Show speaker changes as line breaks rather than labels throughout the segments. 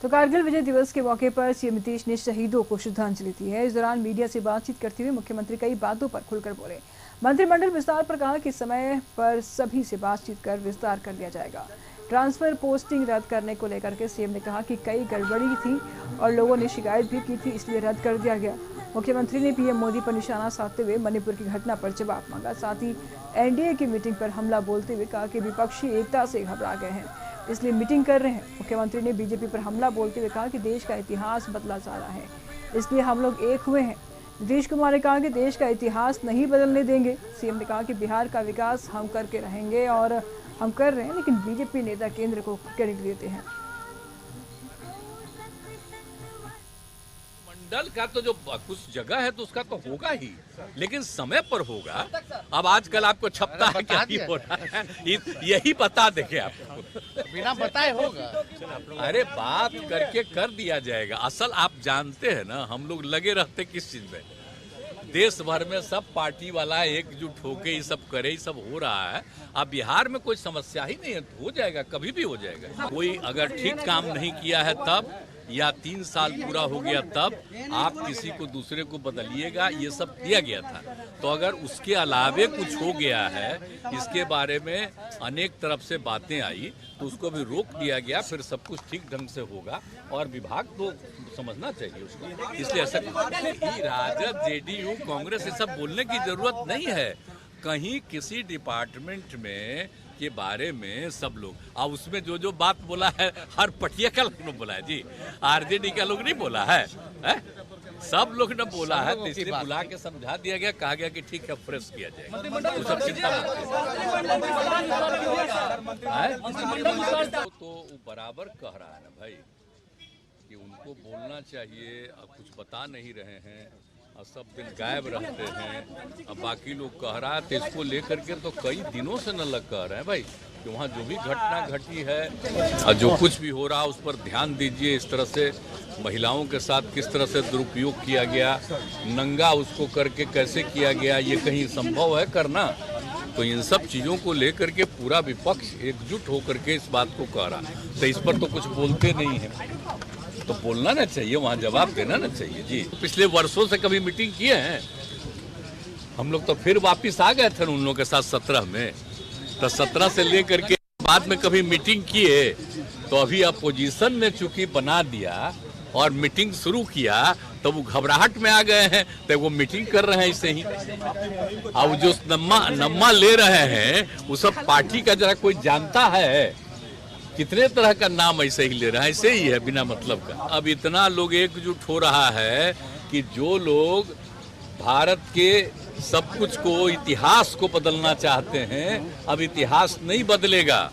तो कारगिल विजय दिवस के मौके पर सीएम नीतीश ने शहीदों को श्रद्धांजलि दी है। इस दौरान मीडिया से बातचीत करते हुए मुख्यमंत्री कई बातों पर खुलकर बोले। मंत्रिमंडल विस्तार पर कहा कि समय पर सभी से बातचीत कर विस्तार कर दिया जाएगा। ट्रांसफर पोस्टिंग रद्द करने को लेकर के सीएम ने कहा कि कई गड़बड़ी थी और लोगों ने शिकायत भी की थी, इसलिए रद्द कर दिया गया। मुख्यमंत्री ने पीएम मोदी पर निशाना साधते हुए मणिपुर की घटना पर जवाब मांगा। साथ ही एनडीए की मीटिंग पर हमला बोलते हुए कहा कि विपक्षी एकता से घबरा गए हैं, इसलिए मीटिंग कर रहे हैं। मुख्यमंत्री ने बीजेपी पर हमला बोलते हुए कहा कि देश का इतिहास बदला जा रहा है, इसलिए हम लोग एक हुए हैं। नीतीश कुमार ने कहा कि देश का इतिहास नहीं बदलने देंगे। सीएम ने कहा कि बिहार का विकास हम करके रहेंगे और हम कर रहे हैं, लेकिन बीजेपी नेता केंद्र को क्रेडिट देते हैं।
मंडल का तो जो कुछ जगह है तो उसका तो होगा ही, लेकिन समय पर होगा। अब आजकल आपको छपता है क्या ही हो रहा है, यही बता देंगे आपको,
बिना बताए होगा।
अरे बात करके कर दिया जाएगा। असल आप जानते हैं ना, हम लोग लगे रहते किस चीज में, देश भर में सब पार्टी वाला एकजुट होके ये सब करे, ये सब हो रहा है। अब बिहार में कोई समस्या ही नहीं है, हो जाएगा, कभी भी हो जाएगा। कोई अगर ठीक काम नहीं किया है तब, या 3 साल पूरा हो गया तब आप किसी को दूसरे को बदलिएगा, ये सब किया गया था। तो अगर उसके अलावे कुछ हो गया है, इसके बारे में अनेक तरफ से बातें आई, तो उसको भी रोक दिया गया, फिर सब कुछ ठीक ढंग से होगा। और विभाग तो समझना चाहिए उसको, इसलिए ऐसा राजद, जेडीयू, कांग्रेस ये सब बोलने की जरूरत नहीं है। कहीं किसी डिपार्टमेंट में के बारे में सब लोग, अब उसमें जो जो बात बोला है, हर पटिया का लोग ने बोला है जी, आरजेडी का लोग नहीं बोला है, सब लोग ने बोला है। तो इसलिए बुला के समझा दिया गया, कहा गया कि ठीक है, फ्रेश किया जाएगा, वो सब चिंता तो वो बराबर कह रहा है ना भाई कि उनको बोलना चाहिए। अब कुछ बता नहीं रहे हैं और सब दिन गायब रहते हैं। अब बाकी लोग कह रहा है, तो इसको लेकर के तो कई दिनों से न लग कह रहे हैं भाई कि वहाँ जो भी घटना घटी है और जो कुछ भी हो रहा है उस पर ध्यान दीजिए। इस तरह से महिलाओं के साथ किस तरह से दुरुपयोग किया गया, नंगा उसको करके कैसे किया गया, ये कहीं संभव है करना? तो इन सब चीज़ों को लेकर के पूरा विपक्ष एकजुट होकर के इस बात को कह रहा है, तो इस पर तो कुछ बोलते नहीं है। तो बोलना ना चाहिए, वहाँ जवाब देना ना चाहिए जी। पिछले वर्षों से कभी मीटिंग किए हैं हम लोग, तो फिर वापस आ गए थे उन लोगों के साथ 17 में, तो 17 से लेकर के बाद में कभी मीटिंग किए। तो अभी अपोजिशन ने चूंकि बना दिया और मीटिंग शुरू किया, तो वो घबराहट में आ गए हैं, तो वो मीटिंग कर रहे हैं ऐसे ही। अब जो नम्मा ले रहे हैं वो सब पार्टी का जरा कोई जानता है, कितने तरह का नाम ऐसे ही ले रहा है, ऐसे ही है बिना मतलब का। अब इतना लोग एकजुट हो रहा है कि जो लोग भारत के सब कुछ को, इतिहास को बदलना चाहते हैं, अब इतिहास नहीं बदलेगा।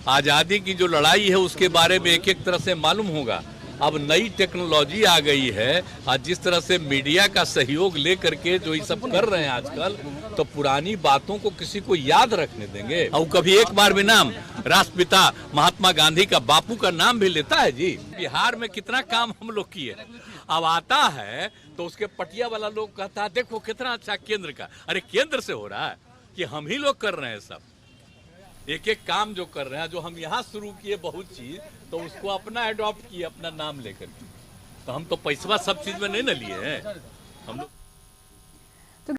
आजादी की जो लड़ाई है उसके बारे में एक एक तरह से मालूम होगा। अब नई टेक्नोलॉजी आ गई है, आज जिस तरह से मीडिया का सहयोग लेकर के जो ये सब कर रहे हैं आजकल, तो पुरानी बातों को किसी को याद रखने देंगे? और कभी एक बार भी नाम राष्ट्रपिता महात्मा गांधी का, बापू का नाम भी लेता है जी। बिहार में कितना काम हम लोग किए, अब आता है तो उसके पटिया वाला लोग कहता है देखो कितना अच्छा केंद्र का। अरे केंद्र से हो रहा है कि हम ही लोग कर रहे हैं सब, एक एक काम जो कर रहे हैं, जो हम यहाँ शुरू किए बहुत चीज, तो उसको अपना एडॉप्ट किए, अपना नाम लेकर के। तो हम तो पैसा सब चीज में नहीं न लिए हैं हम लोग।